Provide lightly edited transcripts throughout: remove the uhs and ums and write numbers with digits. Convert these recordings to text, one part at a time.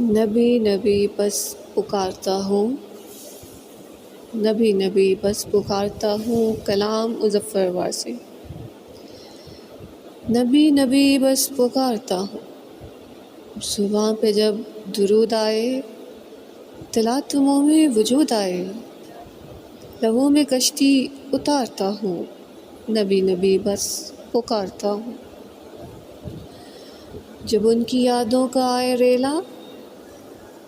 نبی نبی بس پکارتا ہوں، نبی نبی بس پکارتا ہوں، کلام مظفر سے۔ نبی نبی بس پکارتا ہوں، صبح پہ جب درود آئے، تلاطموں میں وجود آئے، لہو میں کشتی اتارتا ہوں، نبی نبی بس پکارتا ہوں۔ جب ان کی یادوں کا آئے ریلا،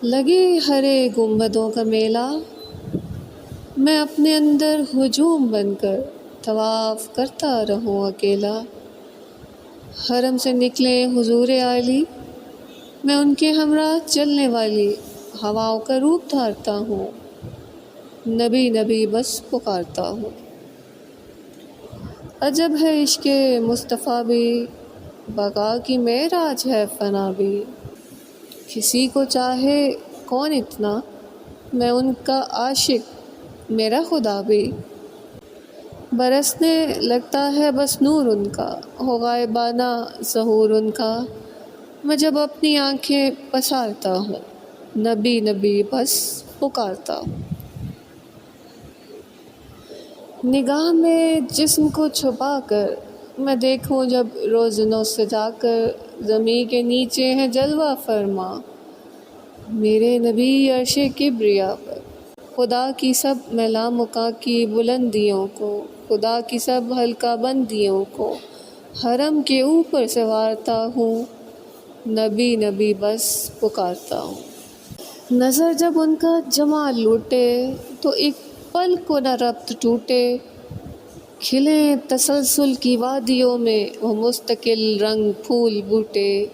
لگے ہرے گنبدوں کا میلہ، میں اپنے اندر ہجوم بن کر طواف کرتا رہوں اکیلا۔ حرم سے نکلے حضور عالی، میں ان کے ہمراہ چلنے والی ہواؤں کا روپ دھارتا ہوں، نبی نبی بس پکارتا ہوں۔ عجب ہے عشق مصطفیٰ بھی، بقا کی معراج ہے فنا بھی۔ کسی کو چاہے کون اتنا، میں ان کا عاشق میرا خدا بھی۔ برسنے لگتا ہے بس نور ان کا، ہو غائبانہ ظہور ان کا، میں جب اپنی آنکھیں پسارتا ہوں، نبی نبی بس پکارتا ہوں۔ نگاہ میں جسم کو چھپا کر میں دیکھوں جب روزنوں سے جا کر، زمیں کے نیچے ہے جلوہ فرما میرے نبی عرش کبریا پر۔ خدا کی سب میں لامکاں کی بلندیوں کو، خدا کی سب ہلکا بندیوں کو، حرم کے اوپر سنوارتا ہوں، نبی نبی بس پکارتا ہوں۔ نظر جب ان کا جمال لوٹے، تو ایک پل کو نہ ربط ٹوٹے، کھلیں تسلسل کی وادیوں میں وہ مستقل رنگ پھول بوٹے،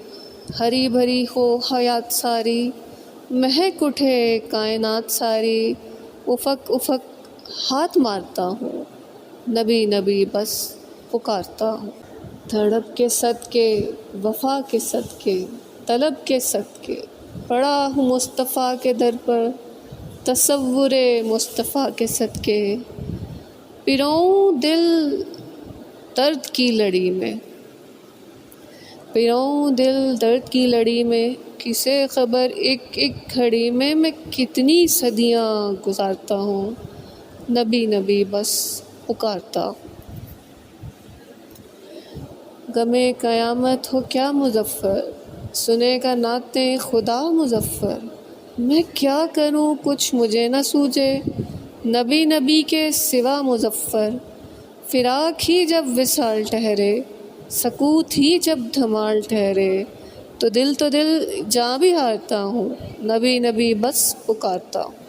ہری بھری ہو حیات ساری، مہک اٹھے کائنات ساری، افق افق ہاتھ مارتا ہوں، نبی نبی بس پکارتا ہوں۔ تڑپ کے صدقے، وفا کے صدقے، طلب کے صدقے، پڑا ہوں مصطفیٰ کے در پر، تصور مصطفیٰ کے صدقے، پروں دل درد کی لڑی میں، پروں دل درد کی لڑی میں، کسے خبر ایک ایک گھڑی میں کتنی صدیاں گزارتا ہوں، نبی نبی بس پکارتا ہوں۔ غمِ قیامت ہو کیا مظفر، سنے گا نعتِ خدا مظفر، میں کیا کروں کچھ مجھے نہ سوجے، نبی نبی کے سوا مظفر۔ فراق ہی جب وصال ٹھہرے، سکوت ہی جب دھمال ٹھہرے، تو دل جاں بھی ہارتا ہوں، نبی نبی بس پکارتا ہوں۔